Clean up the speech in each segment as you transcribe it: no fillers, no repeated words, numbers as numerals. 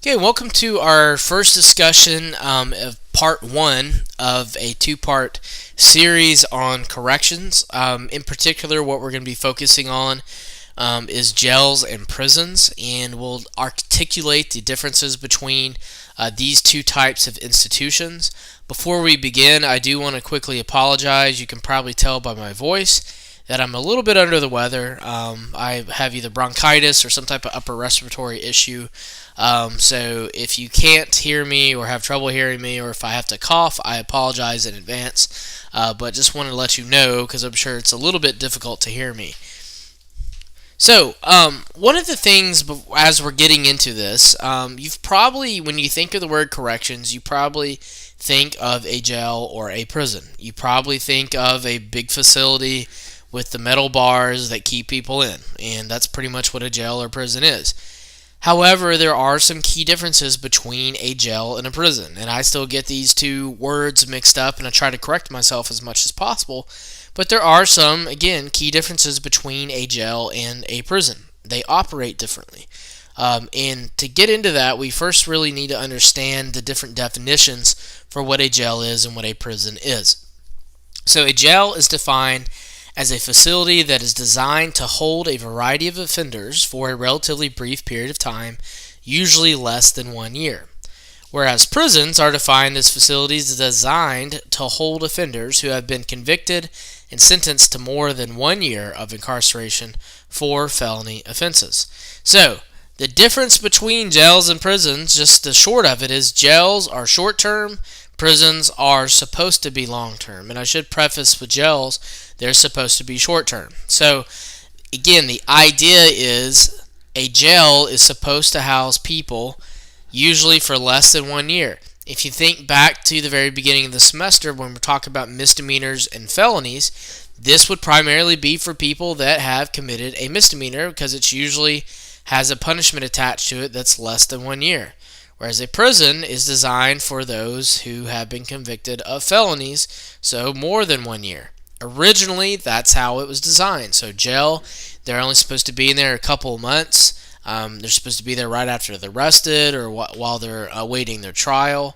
Okay, welcome to our first discussion of part one of a two-part series on corrections. In particular, what we're going to be focusing on is jails and prisons, and we'll articulate the differences between these two types of institutions. Before we begin, I do want to quickly apologize. You can probably tell by my voice that I'm a little bit under the weather. I have either bronchitis or some type of upper respiratory issue. So if you can't hear me or have trouble hearing me, or if I have to cough, I apologize in advance. But just wanted to let you know because I'm sure it's a little bit difficult to hear me. So, one of the things as we're getting into this, you've probably, when you think of the word corrections, you probably think of a jail or a prison. You probably think of a big facility with the metal bars that keep people in, and that's pretty much what a jail or prison is. However, there are some key differences between a jail and a prison, and I still get these two words mixed up, and I try to correct myself as much as possible. But there are some, again, key differences between a jail and a prison. They operate differently. And to get into that, we first really need to understand the different definitions for what a jail is and what a prison is. So, a jail is defined as a facility that is designed to hold a variety of offenders for a relatively brief period of time, usually less than 1 year. Whereas prisons are defined as facilities designed to hold offenders who have been convicted and sentenced to more than 1 year of incarceration for felony offenses. So, the difference between jails and prisons, just the short of it, is jails are short term, prisons are supposed to be long term. And I should preface with jails, they're supposed to be short term. So, again, the idea is a jail is supposed to house people usually for less than 1 year. If you think back to the very beginning of the semester when we're talking about misdemeanors and felonies, this would primarily be for people that have committed a misdemeanor because it usually has a punishment attached to it that's less than 1 year. Whereas a prison is designed for those who have been convicted of felonies, so more than 1 year. Originally, that's how it was designed. So jail, they're only supposed to be in there a couple of months. They're supposed to be there right after they're arrested or while they're awaiting their trial,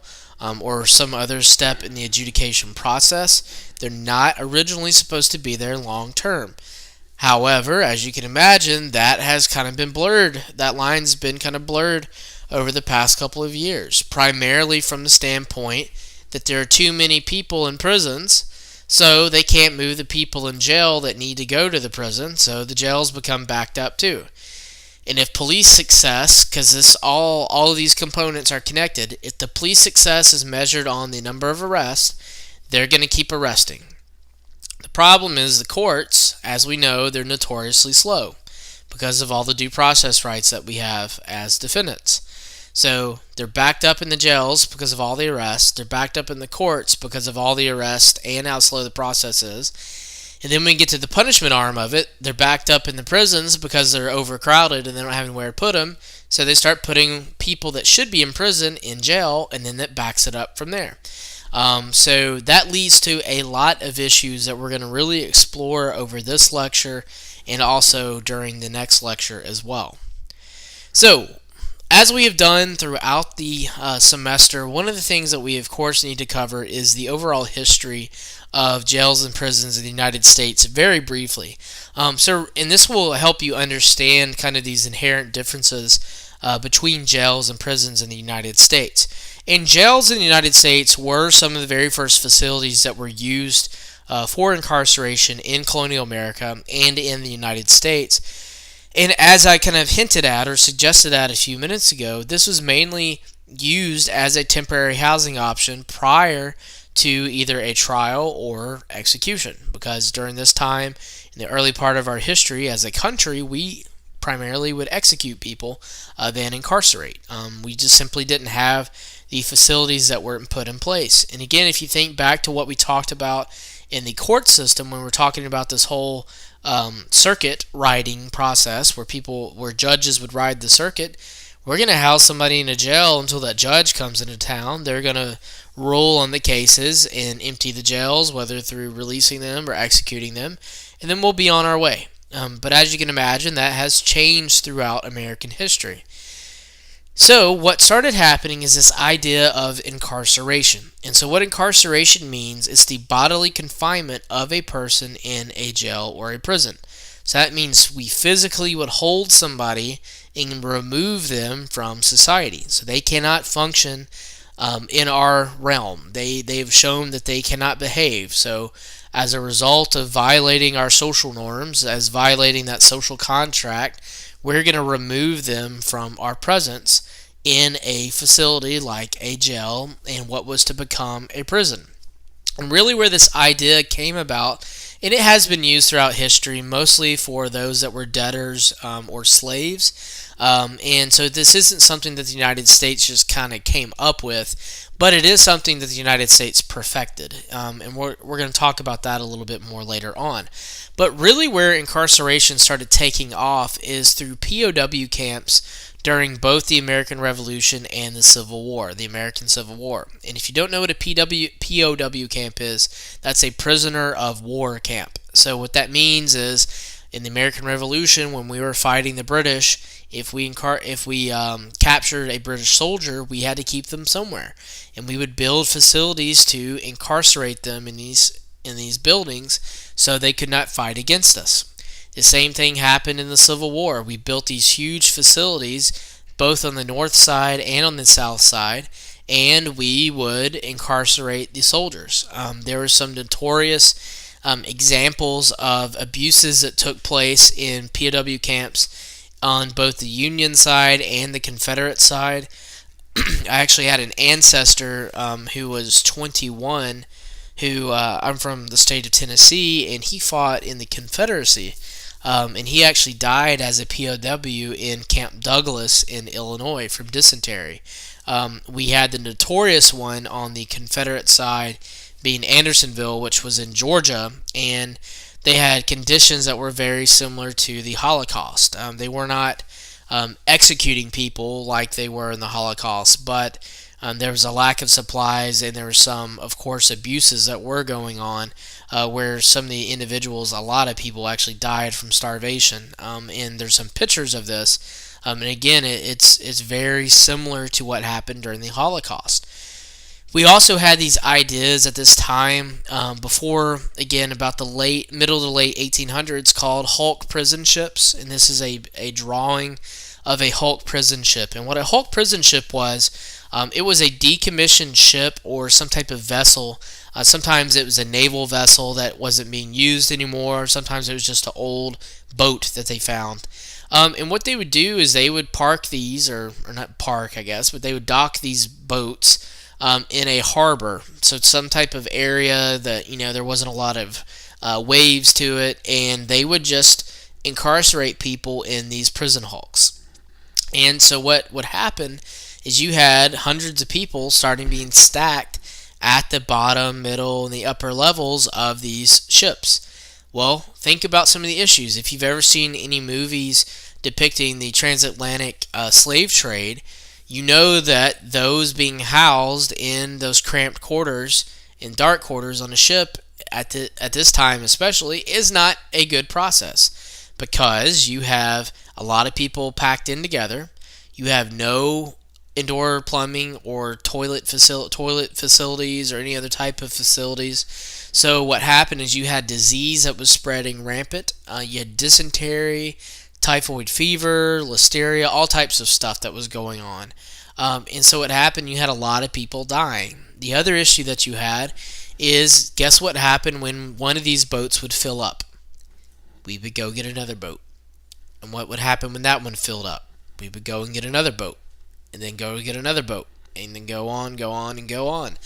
or some other step in the adjudication process. They're not originally supposed to be there long term. However, as you can imagine, that has kind of been blurred. That line's been kind of blurred over the past couple of years, primarily from the standpoint that there are too many people in prisons, so they can't move the people in jail that need to go to the prison, so the jails become backed up too. And if police success, because this all of these components are connected, if the police success is measured on the number of arrests, they're going to keep arresting. The problem is the courts, as we know, they're notoriously slow because of all the due process rights that we have as defendants. So they're backed up in the jails because of all the arrests. They're backed up in the courts because of all the arrests and how slow the process is. And then when we get to the punishment arm of it, they're backed up in the prisons because they're overcrowded and they don't have anywhere to put them. So they start putting people that should be in prison in jail, and then that backs it up from there. So that leads to a lot of issues that we're going to really explore over this lecture and also during the next lecture as well. So, as we have done throughout the semester, one of the things that we of course need to cover is the overall history of jails and prisons in the United States very briefly. And this will help you understand kind of these inherent differences between jails and prisons in the United States. And jails in the United States were some of the very first facilities that were used for incarceration in colonial America and in the United States. And as I kind of hinted at or suggested at a few minutes ago, this was mainly used as a temporary housing option prior to either a trial or execution. Because during this time, in the early part of our history as a country, we primarily would execute people than incarcerate. We just simply didn't have the facilities that were put in place. And again, if you think back to what we talked about in the court system when we're talking about this whole circuit riding process where judges would ride the circuit, we're going to house somebody in a jail until that judge comes into town. They're going to rule on the cases and empty the jails, whether through releasing them or executing them, and then we'll be on our way. But as you can imagine, that has changed throughout American history. So, what started happening is this idea of incarceration. And so, what incarceration means is the bodily confinement of a person in a jail or a prison. So, that means we physically would hold somebody and remove them from society. So, they cannot function in our realm. They've shown that they cannot behave. So, as a result of violating our social norms, as violating that social contract, we're going to remove them from our presence in a facility like a jail and what was to become a prison. And really, where this idea came about, and it has been used throughout history, mostly for those that were debtors or slaves. And so, this isn't something that the United States just kind of came up with, but it is something that the United States perfected. And we're going to talk about that a little bit more later on. But really, where incarceration started taking off is through POW camps during both the American Revolution and the Civil War, the American Civil War. And if you don't know what a POW camp is, that's a prisoner of war camp. So what that means is, in the American Revolution, when we were fighting the British, if we captured a British soldier, we had to keep them somewhere, and we would build facilities to incarcerate them in these buildings so they could not fight against us. The same thing happened in the Civil War. We built these huge facilities both on the north side and on the south side, and we would incarcerate the soldiers. There were some notorious examples of abuses that took place in POW camps on both the Union side and the Confederate side. I actually had an ancestor who was 21, who I'm from the state of Tennessee, and he fought in the Confederacy. And he actually died as a POW in Camp Douglas in Illinois from dysentery. We had the notorious one on the Confederate side being Andersonville, which was in Georgia, and they had conditions that were very similar to the Holocaust. They were not executing people like they were in the Holocaust, but there was a lack of supplies, and there were some, of course, abuses that were going on, where some of the individuals, a lot of people actually died from starvation. And there's some pictures of this. And again, it's very similar to what happened during the Holocaust. We also had these ideas at this time, before, again, about the middle to late 1800s, called Hulk prison ships. And this is a drawing of a Hulk prison ship. And what a Hulk prison ship was, it was a decommissioned ship or some type of vessel. Sometimes it was a naval vessel that wasn't being used anymore. Sometimes it was just an old boat that they found. And what they would do is they would park these, or not park, I guess, but they would dock these boats in a harbor. So it's some type of area that, there wasn't a lot of waves to it, and they would just incarcerate people in these prison hulks. And so what would happen is you had hundreds of people starting being stacked at the bottom, middle, and the upper levels of these ships. Well, think about some of the issues. If you've ever seen any movies depicting the transatlantic slave trade, you know that those being housed in those cramped quarters, in dark quarters on a ship at this time especially, is not a good process, because you have a lot of people packed in together. You have no indoor plumbing or toilet facilities or any other type of facilities. So what happened is you had disease that was spreading rampant. You had dysentery, typhoid fever, listeria, all types of stuff that was going on. And so what happened, you had a lot of people dying. The other issue that you had is, guess what happened when one of these boats would fill up? We would go get another boat. And what would happen when that one filled up? We would go and get another boat, and then go get another boat, and then go on, and go on.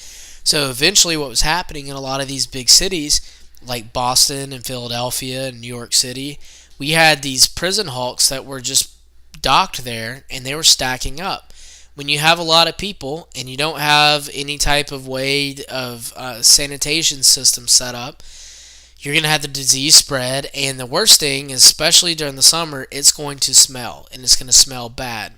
So eventually what was happening in a lot of these big cities, like Boston and Philadelphia and New York City, we had these prison hulks that were just docked there, and they were stacking up. When you have a lot of people, and you don't have any type of way of sanitation system set up, you're going to have the disease spread, and the worst thing, especially during the summer, it's going to smell, and it's going to smell bad.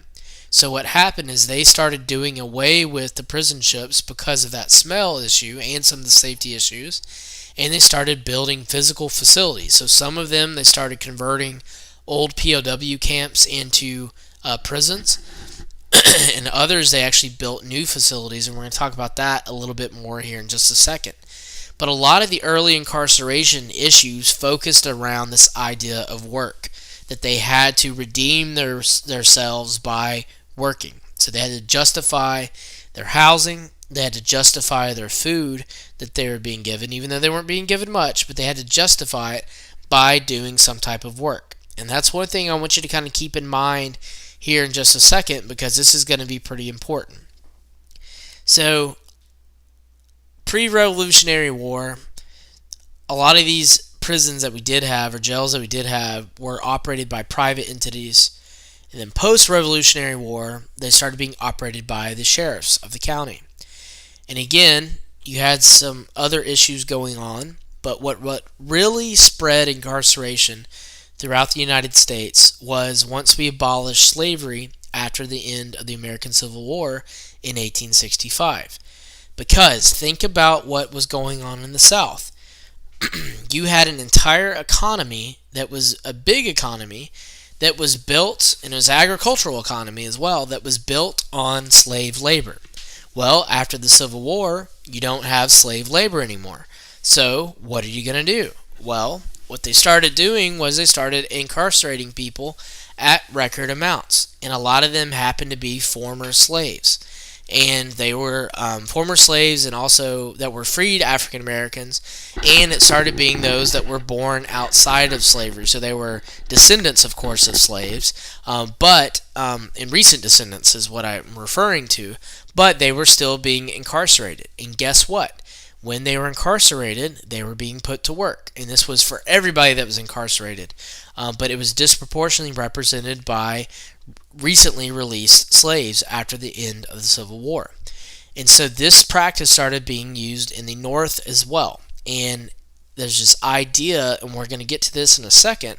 So what happened is they started doing away with the prison ships because of that smell issue and some of the safety issues, and they started building physical facilities. So some of them, they started converting old POW camps into prisons. and others they actually built new facilities, and we're going to talk about that a little bit more here in just a second. But a lot of the early incarceration issues focused around this idea of work, that they had to redeem themselves by working. So they had to justify their housing, they had to justify their food that they were being given, even though they weren't being given much, but they had to justify it by doing some type of work. And that's one thing I want you to kind of keep in mind here in just a second, because this is going to be pretty important. So, pre-Revolutionary War, a lot of these prisons that we did have, or jails that we did have, were operated by private entities. And then post-Revolutionary War, they started being operated by the sheriffs of the county. And again, you had some other issues going on, but what really spread incarceration throughout the United States was once we abolished slavery after the end of the American Civil War in 1865. Because think about what was going on in the South. You had an entire economy that was a big economy that was built, and it was an agricultural economy as well, that was built on slave labor. Well, after the Civil War, you don't have slave labor anymore. So, what are you going to do? Well, what they started doing was they started incarcerating people at record amounts. And a lot of them happened to be former slaves. And they were former slaves, and also that were freed African Americans, and it started being those that were born outside of slavery. So they were descendants, of course, of slaves, but in recent descendants is what I'm referring to, but they were still being incarcerated. And guess what? When they were incarcerated, they were being put to work. And this was for everybody that was incarcerated, but it was disproportionately represented by recently released slaves after the end of the Civil War. And so this practice started being used in the North as well. And there's this idea, and we're going to get to this in a second,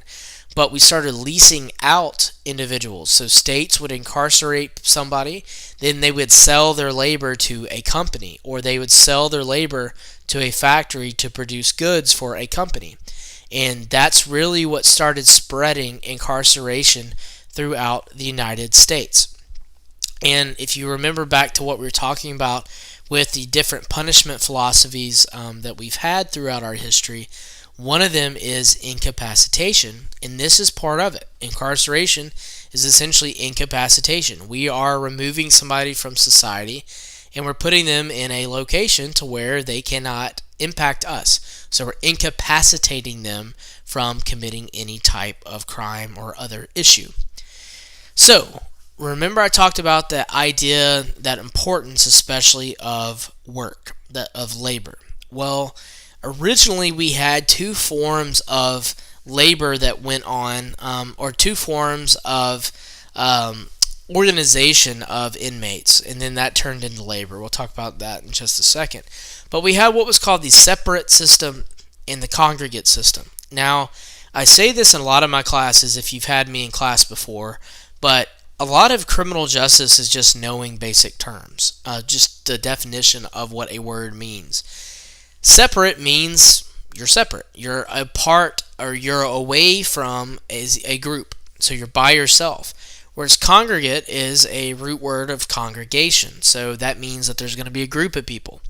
but we started leasing out individuals. So states would incarcerate somebody, then they would sell their labor to a company, or they would sell their labor to a factory to produce goods for a company. And that's really what started spreading incarceration throughout the United States. And if you remember back to what we were talking about with the different punishment philosophies that we've had throughout our history, one of them is incapacitation, and this is part of it. Incarceration is essentially incapacitation. We are removing somebody from society, and we're putting them in a location to where they cannot impact us. So we're incapacitating them from committing any type of crime or other issue. So, remember I talked about the idea, that importance especially of work, of labor. Well, originally we had two forms of labor that went on, or two forms of organization of inmates, and then that turned into labor. We'll talk about that in just a second. But we had what was called the separate system and the congregate system. Now, I say this in a lot of my classes if you've had me in class before, but a lot of criminal justice is just knowing basic terms, just the definition of what a word means. Separate means you're separate. You're apart, or you're away from a group, so you're by yourself. Whereas congregate is a root word of congregation, so that means that there's going to be a group of people.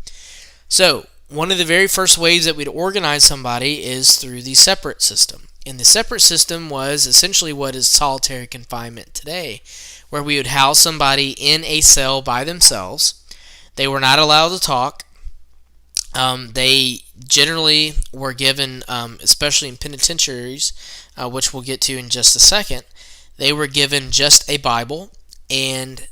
So one of the very first ways that we'd organize somebody is through the separate system. And the separate system was essentially what is solitary confinement today, where we would house somebody in a cell by themselves. They were not allowed to talk. They generally were given, especially in penitentiaries, which we'll get to in just a second, they were given just a Bible, and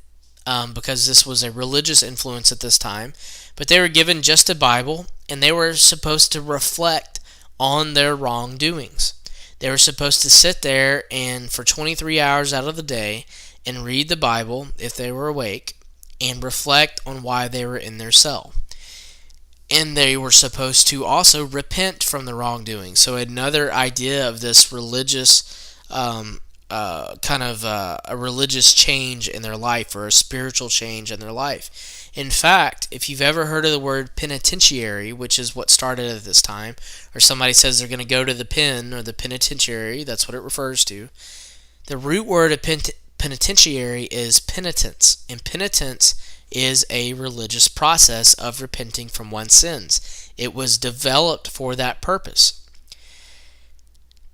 because this was a religious influence at this time, but they were given just a Bible, and they were supposed to reflect on their wrongdoings. They were supposed to sit there and for 23 hours out of the day and read the Bible if they were awake and reflect on why they were in their cell. And they were supposed to also repent from the wrongdoing. So another idea of this religious a religious change in their life, or a spiritual change in their life. In fact, if you've ever heard of the word penitentiary, which is what started at this time, or somebody says they're going to go to the pen or the penitentiary, that's what it refers to. The root word of penitentiary is penitence, and penitence is a religious process of repenting from one's sins. It was developed for that purpose.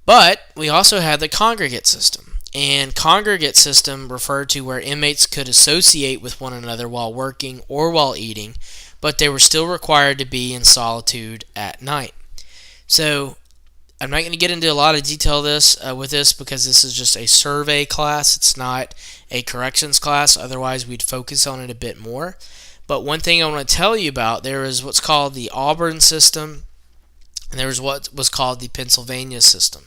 But we also had the congregate system, and congregate system referred to where inmates could associate with one another while working or while eating, but they were still required to be in solitude at night. So I'm not going to get into a lot of detail with this because this is just a survey class. It's not a corrections class. Otherwise, we'd focus on it a bit more. But one thing I want to tell you about, there is what's called the Auburn system, and there was what was called the Pennsylvania system.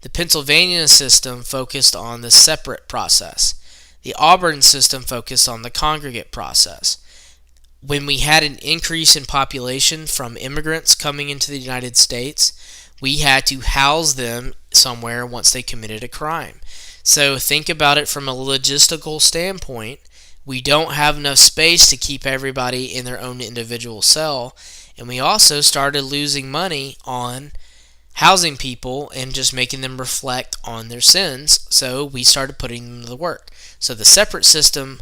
The Pennsylvania system focused on the separate process. The Auburn system focused on the congregate process. When we had an increase in population from immigrants coming into the United States, we had to house them somewhere once they committed a crime. So think about it from a logistical standpoint. We don't have enough space to keep everybody in their own individual cell, and we also started losing money on housing people and just making them reflect on their sins, so we started putting them to work. So the separate system,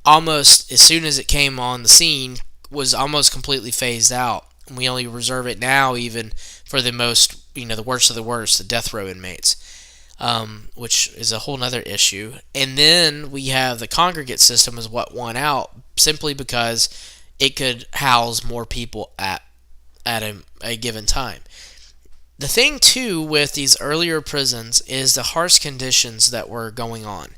almost as soon as it came on the scene, was almost completely phased out. We only reserve it now even for the most, the worst of the worst, the death row inmates, which is a whole nother issue. And then we have the congregate system is what won out simply because it could house more people at a given time. The thing, too, with these earlier prisons is the harsh conditions that were going on.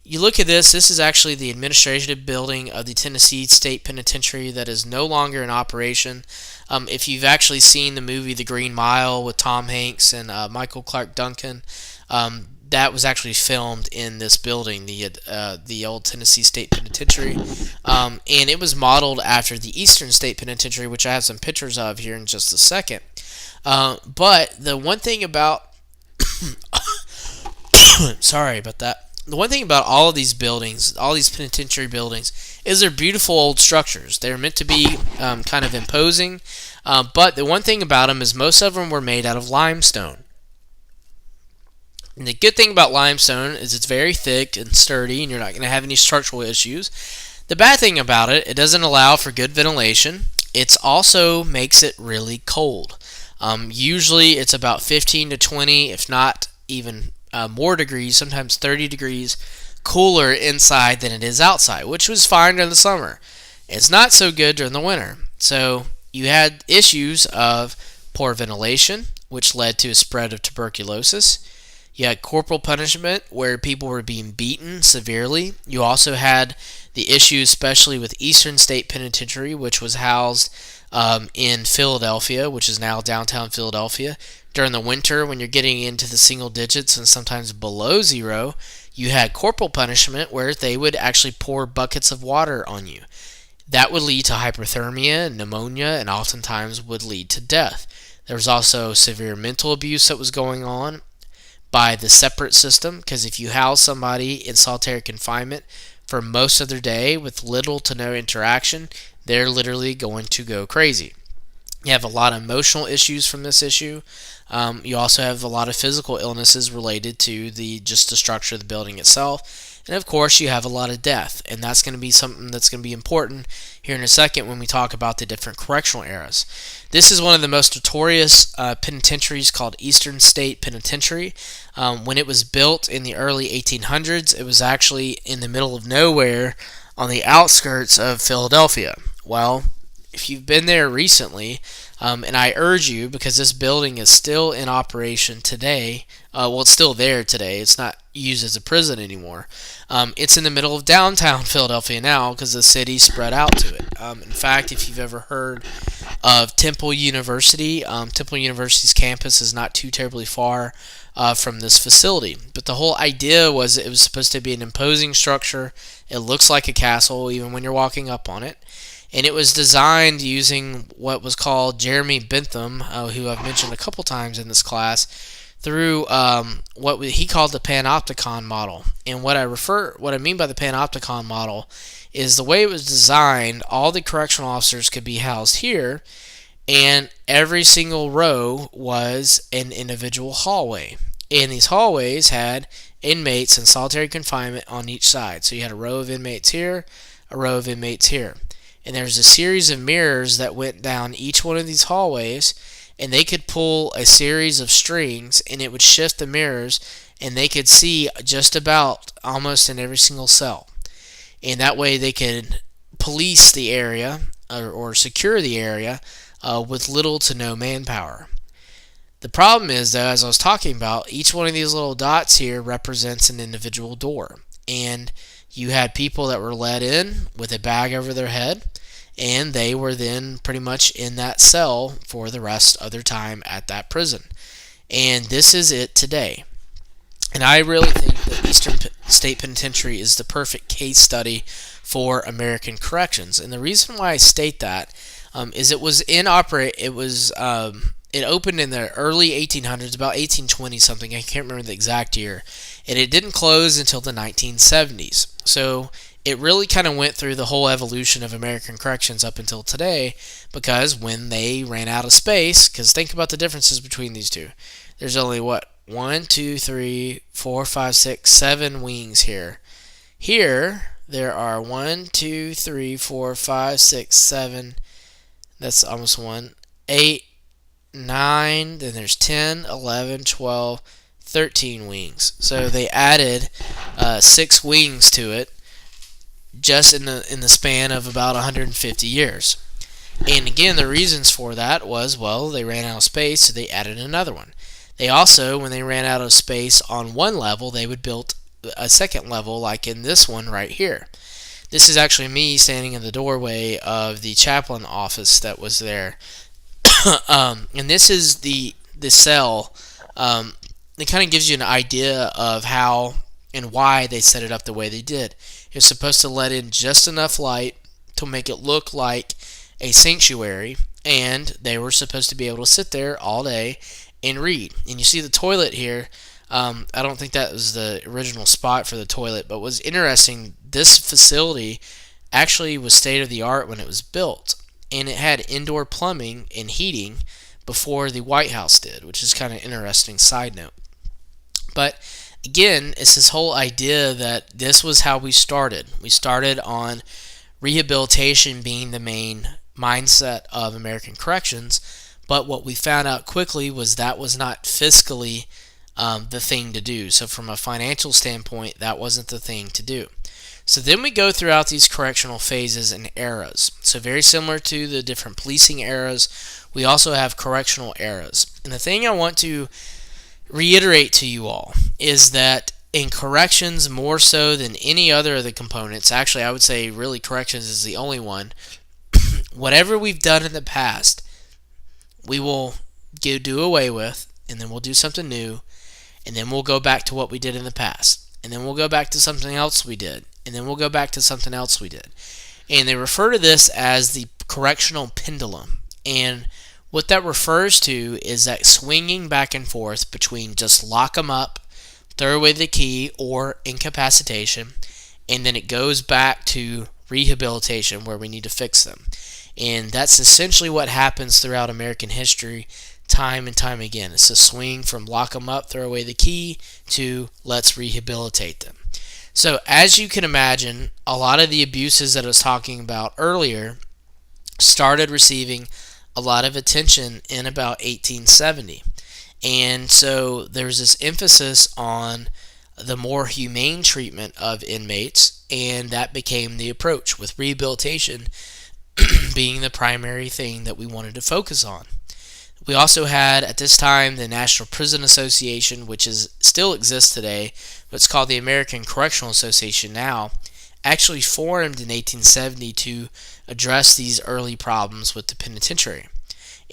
You look at this is actually the administrative building of the Tennessee State Penitentiary that is no longer in operation. If you've actually seen the movie The Green Mile with Tom Hanks and Michael Clark Duncan, that was actually filmed in this building, the old Tennessee State Penitentiary. And it was modeled after the Eastern State Penitentiary, which I have some pictures of here in just a second. But the one thing about sorry about that. The one thing about all of these buildings, all these penitentiary buildings, is they're beautiful old structures. They're meant to be kind of imposing, but the one thing about them is most of them were made out of limestone. And the good thing about limestone is it's very thick and sturdy, and you're not going to have any structural issues. The bad thing about it doesn't allow for good ventilation. It also makes it really cold. Usually it's about 15 to 20, if not even more degrees, sometimes 30 degrees cooler inside than it is outside, which was fine during the summer. It's not so good during the winter. So you had issues of poor ventilation, which led to a spread of tuberculosis. You had corporal punishment, where people were being beaten severely. You also had the issue, especially with Eastern State Penitentiary, which was housed in Philadelphia, which is now downtown Philadelphia. During the winter, when you're getting into the single digits and sometimes below zero, you had corporal punishment where they would actually pour buckets of water on you. That would lead to hypothermia, pneumonia, and oftentimes would lead to death. There was also severe mental abuse that was going on by the separate system, because if you house somebody in solitary confinement for most of their day with little to no interaction, they're literally going to go crazy. You have a lot of emotional issues from this issue. You also have a lot of physical illnesses related to the structure of the building itself. And of course, you have a lot of death. And that's going to be something that's going to be important here in a second when we talk about the different correctional eras. This is one of the most notorious penitentiaries called Eastern State Penitentiary. When it was built in the early 1800s, it was actually in the middle of nowhere on the outskirts of Philadelphia. Well, if you've been there recently, and I urge you, because this building is still in operation today, it's still there today, it's not used as a prison anymore. It's in the middle of downtown Philadelphia now because the city spread out to it. In fact, if you've ever heard of Temple University, Temple University's campus is not too terribly far from this facility. But the whole idea was it was supposed to be an imposing structure. It looks like a castle even when you're walking up on it. And it was designed using what was called Jeremy Bentham, who I've mentioned a couple times in this class, through what he called the Panopticon model. And what I mean by the Panopticon model is the way it was designed, all the correctional officers could be housed here, and every single row was an individual hallway. And these hallways had inmates in solitary confinement on each side. So you had a row of inmates here, a row of inmates here. And there's a series of mirrors that went down each one of these hallways, and they could pull a series of strings and it would shift the mirrors, and they could see just about almost in every single cell. And that way they could police the area or secure the area with little to no manpower. The problem is, though, as I was talking about, each one of these little dots here represents an individual door. And you had people that were let in with a bag over their head, and they were then pretty much in that cell for the rest of their time at that prison. And this is it today. And I really think that Eastern State Penitentiary is the perfect case study for American corrections. And the reason why I state that is it was it opened in the early 1800s, about 1820 something. I can't remember the exact year, and it didn't close until the 1970s. So it really kind of went through the whole evolution of American corrections up until today, because when they ran out of space, because think about the differences between these two. There's only 1, 2, 3, 4, 5, 6, 7 wings here. Here there are 1, 2, 3, 4, 5, 6, 7. That's almost 1. 8, 9. Then there's 10, 11, 12, 13 wings. So they added 6 wings to it just in the span of about 150 years. And again, the reasons for that was, well, they ran out of space, so they added another one. They also, when they ran out of space on one level, they would build a second level, like in this one right here. This is actually me standing in the doorway of the chaplain office that was there. And this is the cell. It kind of gives you an idea of how and why they set it up the way they did. It was supposed to let in just enough light to make it look like a sanctuary, and they were supposed to be able to sit there all day and read. And you see the toilet here. I don't think that was the original spot for the toilet, but what's interesting, this facility actually was state of the art when it was built, and it had indoor plumbing and heating before the White House did, which is kind of an interesting side note. But again, it's this whole idea that this was how we started. We started on rehabilitation being the main mindset of American corrections, but what we found out quickly was that was not fiscally the thing to do. So from a financial standpoint, that wasn't the thing to do. So then we go throughout these correctional phases and eras. So very similar to the different policing eras, we also have correctional eras. And the thing I want to reiterate to you all is that in corrections, more so than any other of the components, actually I would say really corrections is the only one, whatever we've done in the past, we will do away with, and then we'll do something new, and then we'll go back to what we did in the past, and then we'll go back to something else we did, and then we'll go back to something else we did. And they refer to this as the correctional pendulum. And what that refers to is that swinging back and forth between just lock them up, throw away the key, or incapacitation, and then it goes back to rehabilitation where we need to fix them. And that's essentially what happens throughout American history time and time again. It's a swing from lock them up, throw away the key, to let's rehabilitate them. So as you can imagine, a lot of the abuses that I was talking about earlier started receiving a lot of attention in about 1870. And so there's this emphasis on the more humane treatment of inmates, and that became the approach, with rehabilitation being the primary thing that we wanted to focus on. We also had, at this time, the National Prison Association, which still exists today, but it's called the American Correctional Association now, actually formed in 1870 to address these early problems with the penitentiary.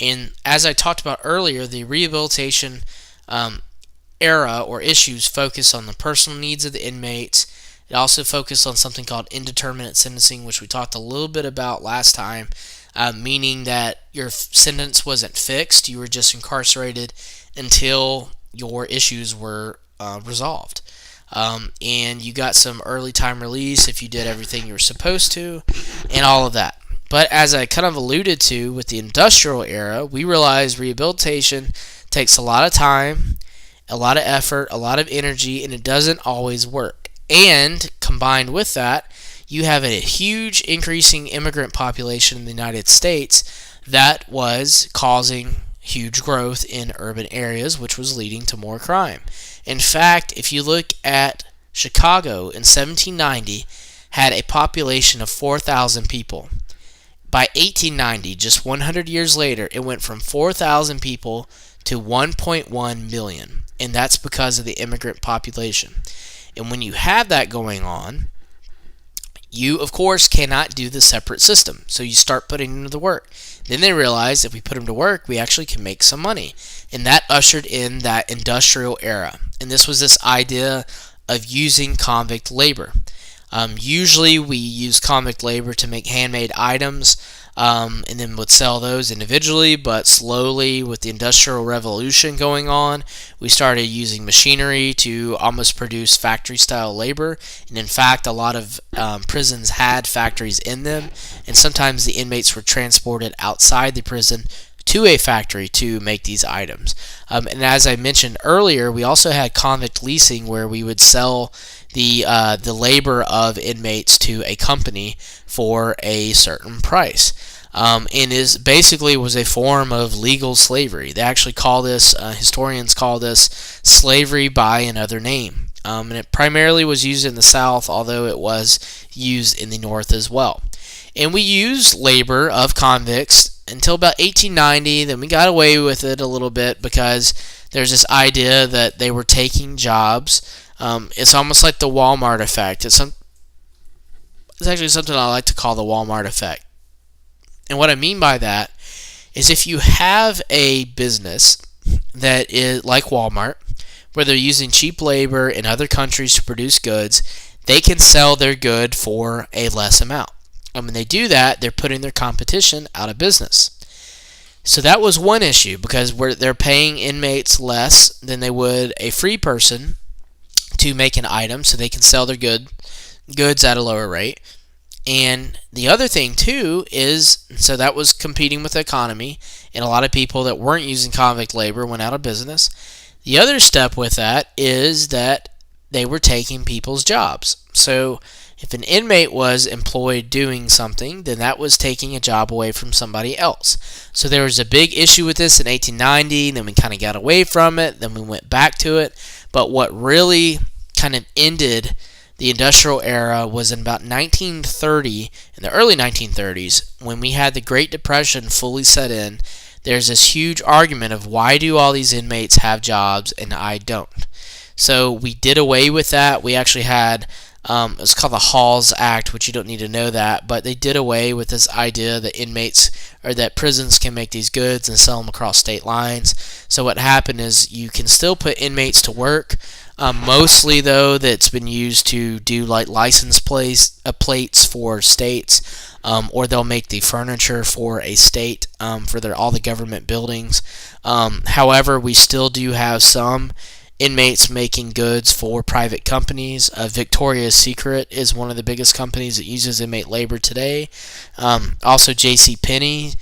And as I talked about earlier, the rehabilitation era or issues focus on the personal needs of the inmates. It also focused on something called indeterminate sentencing, which we talked a little bit about last time, meaning that your sentence wasn't fixed. You were just incarcerated until your issues were resolved. And you got some early time release if you did everything you were supposed to, and all of that. But as I kind of alluded to with the industrial era, we realized rehabilitation takes a lot of time, a lot of effort, a lot of energy, and it doesn't always work. And combined with that, you have a huge increasing immigrant population in the United States that was causing huge growth in urban areas, which was leading to more crime. In fact, if you look at Chicago in 1790, had a population of 4,000 people. By 1890, just 100 years later, it went from 4,000 people to 1.1 million, and that's because of the immigrant population. And when you have that going on, you, of course, cannot do the separate system. So you start putting them to work. Then they realize if we put them to work, we actually can make some money. And that ushered in that industrial era. And this was this idea of using convict labor. Usually we use convict labor to make handmade items and then would sell those individually, but slowly with the Industrial Revolution going on, we started using machinery to almost produce factory-style labor. And in fact, a lot of prisons had factories in them, and sometimes the inmates were transported outside the prison to a factory to make these items. And as I mentioned earlier, we also had convict leasing, where we would sell the labor of inmates to a company for a certain price. And is basically was a form of legal slavery. They actually call this, historians call this slavery by another name. And it primarily was used in the South, although it was used in the North as well. And we used labor of convicts until about 1890. Then we got away with it a little bit because there's this idea that they were taking jobs. It's almost like the Walmart effect. It's actually something I like to call the Walmart effect. And what I mean by that is if you have a business that is like Walmart, where they're using cheap labor in other countries to produce goods, they can sell their good for a less amount. And when they do that, they're putting their competition out of business. So that was one issue, because they're paying inmates less than they would a free person to make an item, so they can sell their goods at a lower rate. And the other thing too is, so that was competing with the economy, and a lot of people that weren't using convict labor went out of business. The other step with that is that they were taking people's jobs. So if an inmate was employed doing something, then that was taking a job away from somebody else. So there was a big issue with this in 1890, then we kind of got away from it, then we went back to it. But what really kind of ended the industrial era was in about 1930, in the early 1930s, when we had the Great Depression fully set in. There's this huge argument of why do all these inmates have jobs and I don't. So we did away with that. We actually had, it's called the Halls Act, which you don't need to know that, but they did away with this idea that inmates, or that prisons can make these goods and sell them across state lines. So what happened is you can still put inmates to work. Mostly, though, that's been used to do like license plates for states, or they'll make the furniture for a state for all the government buildings. However, we still do have some inmates making goods for private companies. Victoria's Secret is one of the biggest companies that uses inmate labor today. Also, JCPenney.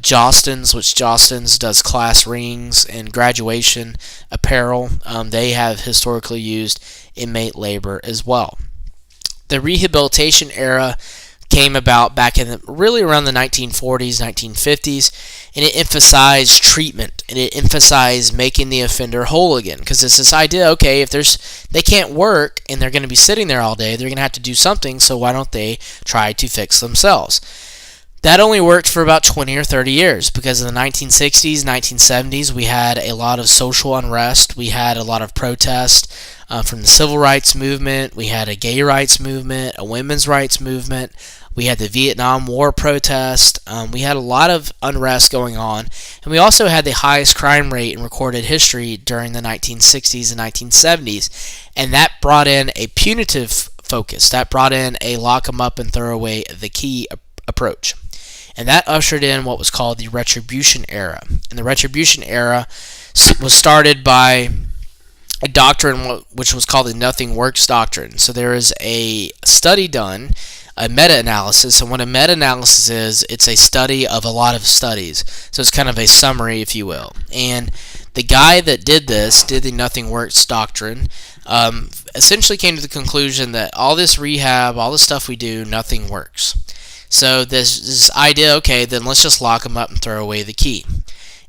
Jostens, which Jostens does class rings and graduation apparel. They have historically used inmate labor as well. The rehabilitation era came about back in really around the 1940s, 1950s, and it emphasized treatment, and it emphasized making the offender whole again, because it's this idea, okay, if they can't work and they're going to be sitting there all day, they're going to have to do something, so why don't they try to fix themselves? That only worked for about 20 or 30 years, because in the 1960s, 1970s, we had a lot of social unrest. We had a lot of protest from the civil rights movement. We had a gay rights movement, a women's rights movement. We had the Vietnam War protest. We had a lot of unrest going on. And we also had the highest crime rate in recorded history during the 1960s and 1970s. And that brought in a punitive focus. That brought in a lock 'em up and throw away the key approach. And that ushered in what was called the Retribution Era. And the Retribution Era was started by a doctrine which was called the Nothing Works Doctrine. So there is a study done, a meta-analysis, and what a meta-analysis is, it's a study of a lot of studies. So it's kind of a summary, if you will. And The guy that did this, did the nothing works doctrine, essentially came to the conclusion that all this rehab, all the stuff we do, nothing works. So this idea, okay, then let's just lock them up and throw away the key.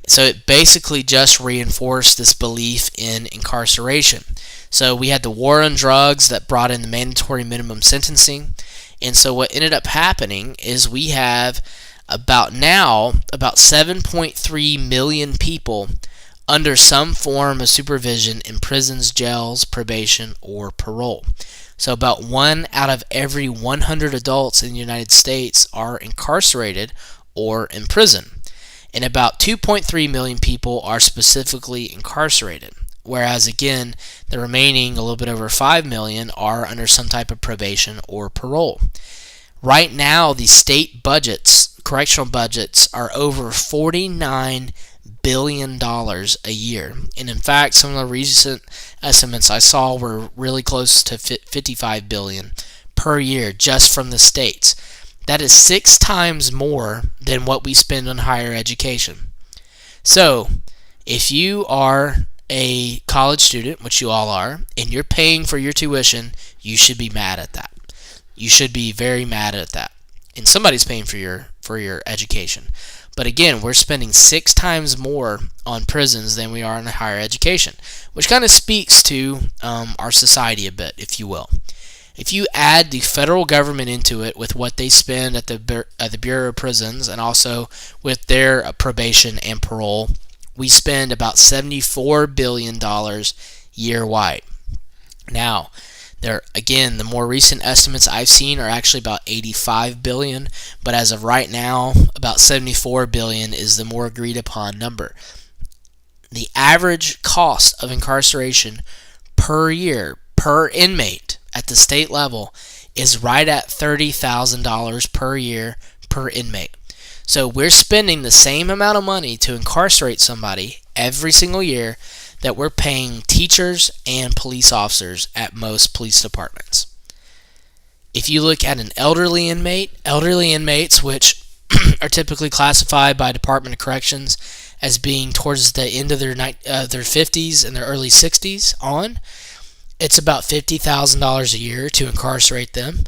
So it basically just reinforced this belief in incarceration. So we had the war on drugs that brought in the mandatory minimum sentencing. And so what ended up happening is we have about 7.3 million people under some form of supervision in prisons, jails, probation, or parole. So about 1 out of every 100 adults in the United States are incarcerated or in prison. And about 2.3 million people are specifically incarcerated. Whereas again, the remaining, a little bit over 5 million, are under some type of probation or parole. Right now, the state budgets, correctional budgets, are over $49 billion a year. And in fact, some of the recent estimates I saw were really close to $55 billion per year just from the states. That is 6 times more than what we spend on higher education. So, if you are a college student, which you all are, and you're paying for your tuition, you should be mad at that. You should be very mad at that. And somebody's paying for your education. But again, we're spending 6 times more on prisons than we are on higher education, which kind of speaks to our society a bit, if you will. If you add the federal government into it with what they spend at the Bureau of Prisons and also with their probation and parole, we spend about $74 billion year-wide. Now, again, the more recent estimates I've seen are actually about $85 billion, but as of right now, about $74 billion is the more agreed upon number. The average cost of incarceration per year, per inmate at the state level is right at $30,000 per year per inmate. So we're spending the same amount of money to incarcerate somebody every single year that we're paying teachers and police officers at most police departments. If you look at an elderly inmates, which are typically classified by Department of Corrections as being towards the end of their 50s and their early 60s on, it's about $50,000 a year to incarcerate them.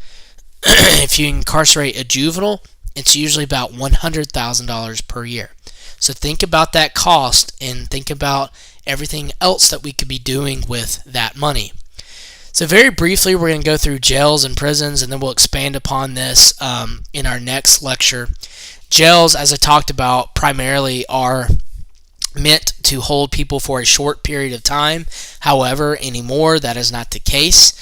If you incarcerate a juvenile, it's usually about $100,000 per year. So think about that cost and think about everything else that we could be doing with that money. So very briefly, we're going to go through jails and prisons, and then we'll expand upon this in our next lecture. Jails, as I talked about, primarily are meant to hold people for a short period of time. However, anymore, that is not the case.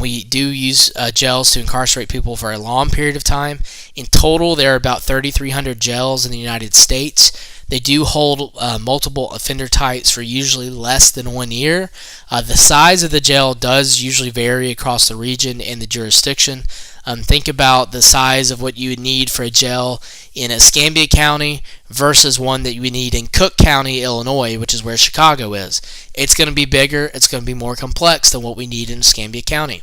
We do use jails to incarcerate people for a long period of time. In total, there are about 3,300 jails in the United States. They do hold multiple offender types for usually less than 1 year. The size of the jail does usually vary across the region and the jurisdiction. Think about the size of what you would need for a jail in Escambia County versus one that you would need in Cook County, Illinois, which is where Chicago is. It's going to be bigger, it's going to be more complex than what we need in Escambia County.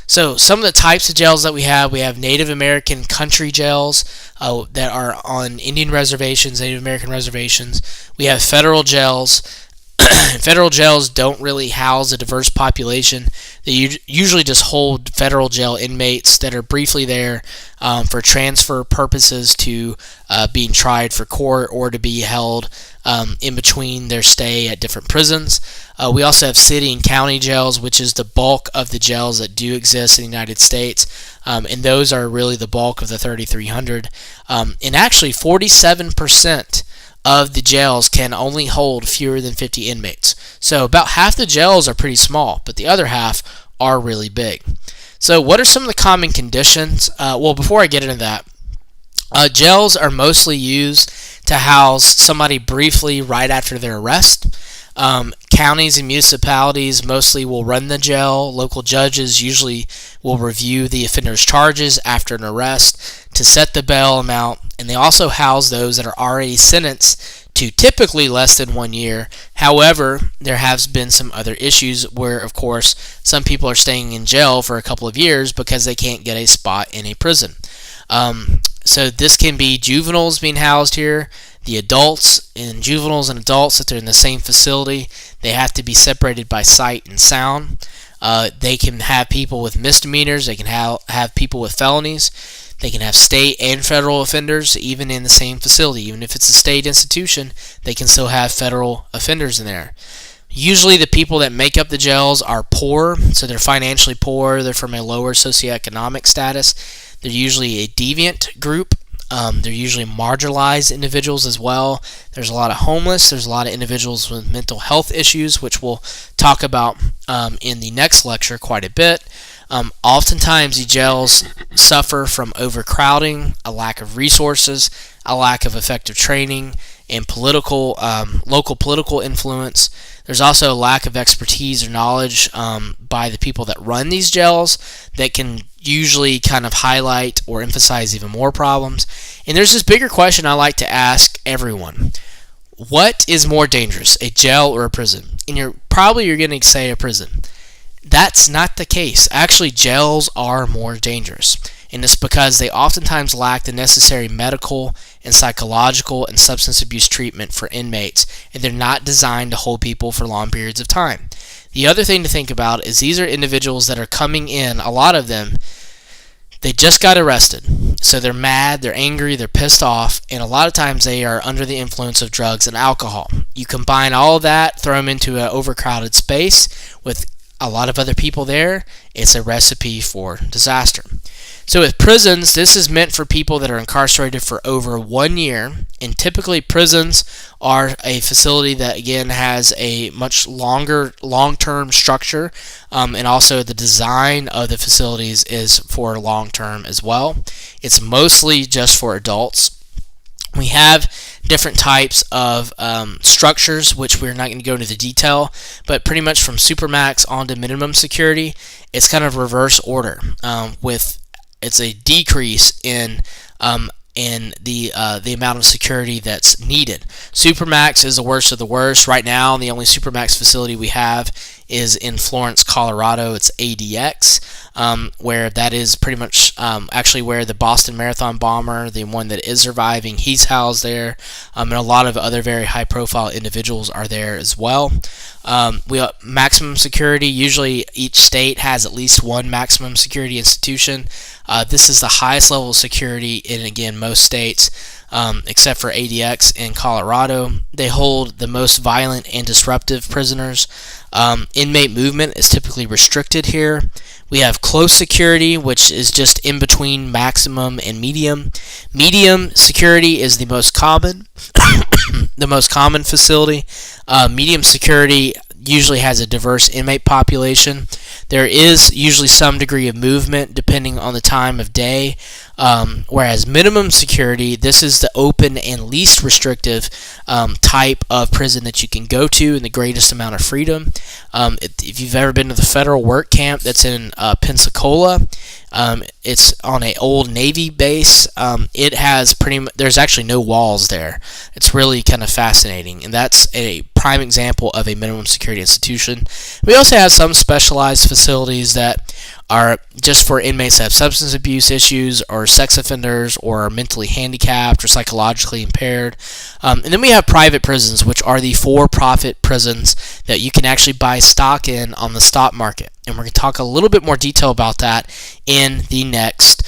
So some of the types of jails that we have Native American country jails that are on Indian reservations, Native American reservations. We have federal jails. Federal jails don't really house a diverse population. They usually just hold federal jail inmates that are briefly there for transfer purposes to being tried for court or to be held in between their stay at different prisons. We also have city and county jails, which is the bulk of the jails that do exist in the United States, and those are really the bulk of the 3,300. And actually, 47% of the jails can only hold fewer than 50 inmates. So about half the jails are pretty small, but the other half are really big. So what are some of the common conditions? Well, before I get into that, jails are mostly used to house somebody briefly right after their arrest. Counties and municipalities mostly will run the jail. Local judges usually will review the offender's charges after an arrest to set the bail amount, and they also house those that are already sentenced to typically less than 1 year. However, there has been some other issues where, of course, some people are staying in jail for a couple of years because they can't get a spot in a prison. So this can be juveniles being housed here. The adults and juveniles and adults that are in the same facility, they have to be separated by sight and sound. They can have people with misdemeanors. They can have people with felonies. They can have state and federal offenders even in the same facility. Even if it's a state institution, they can still have federal offenders in there. Usually the people that make up the jails are poor, so they're financially poor. They're from a lower socioeconomic status. They're usually a deviant group. They're usually marginalized individuals as well. There's a lot of homeless. There's a lot of individuals with mental health issues, which we'll talk about in the next lecture quite a bit. Oftentimes, the jails suffer from overcrowding, a lack of resources, a lack of effective training, and local political influence. There's also a lack of expertise or knowledge by the people that run these jails that can usually kind of highlight or emphasize even more problems. And there's this bigger question I like to ask everyone. What is more dangerous, a jail or a prison? And you're going to say a prison. That's not the case. Actually, jails are more dangerous. And it's because they oftentimes lack the necessary medical and psychological and substance abuse treatment for inmates, and they're not designed to hold people for long periods of time. The other thing to think about is these are individuals that are coming in, a lot of them, they just got arrested. So they're mad, they're angry, they're pissed off, and a lot of times they are under the influence of drugs and alcohol. You combine all of that, throw them into an overcrowded space with a lot of other people there, it's a recipe for disaster. So with prisons, this is meant for people that are incarcerated for over 1 year, and typically prisons are a facility that again has a much longer long-term structure, and also the design of the facilities is for long-term as well. It's mostly just for adults. We have different types of structures, which we're not going to go into the detail, but pretty much from supermax on to minimum security, it's kind of reverse order. It's a decrease in the amount of security that's needed. Supermax is the worst of the worst. Right now, the only Supermax facility we have is in Florence, Colorado. It's ADX, where that is pretty much actually where the Boston Marathon bomber, the one that is surviving, he's housed there, and a lot of other very high-profile individuals are there as well. We have maximum security. Usually, each state has at least one maximum security institution. This is the highest level of security in, again, most states, except for ADX in Colorado. They hold the most violent and disruptive prisoners. Inmate movement is typically restricted here. We have close security, which is just in between maximum and medium. Medium security is the most common, the most common facility. Medium security usually has a diverse inmate population. There is usually some degree of movement depending on the time of day, whereas minimum security, this is the open and least restrictive type of prison that you can go to and the greatest amount of freedom. If you've ever been to the federal work camp that's in Pensacola, it's on an old Navy base. It has there's actually no walls there. It's really kind of fascinating, and that's a prime example of a minimum security institution. We also have some specialized facilities that are just for inmates that have substance abuse issues or sex offenders or are mentally handicapped or psychologically impaired. And then we have private prisons, which are the for-profit prisons that you can actually buy stock in on the stock market. And we're going to talk a little bit more detail about that in the next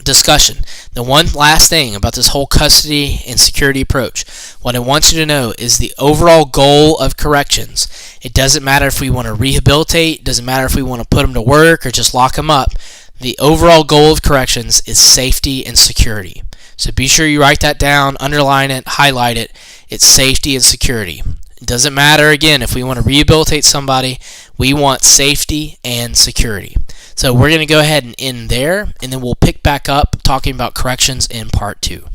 discussion. The one last thing about this whole custody and security approach, what I want you to know is the overall goal of corrections. It doesn't matter if we want to rehabilitate, it doesn't matter if we want to put them to work or just lock them up. The overall goal of corrections is safety and security. So be sure you write that down, underline it, highlight it. It's safety and security. It doesn't matter, again, if we want to rehabilitate somebody, we want safety and security. So we're going to go ahead and end there, and then we'll pick back up talking about corrections in part 2.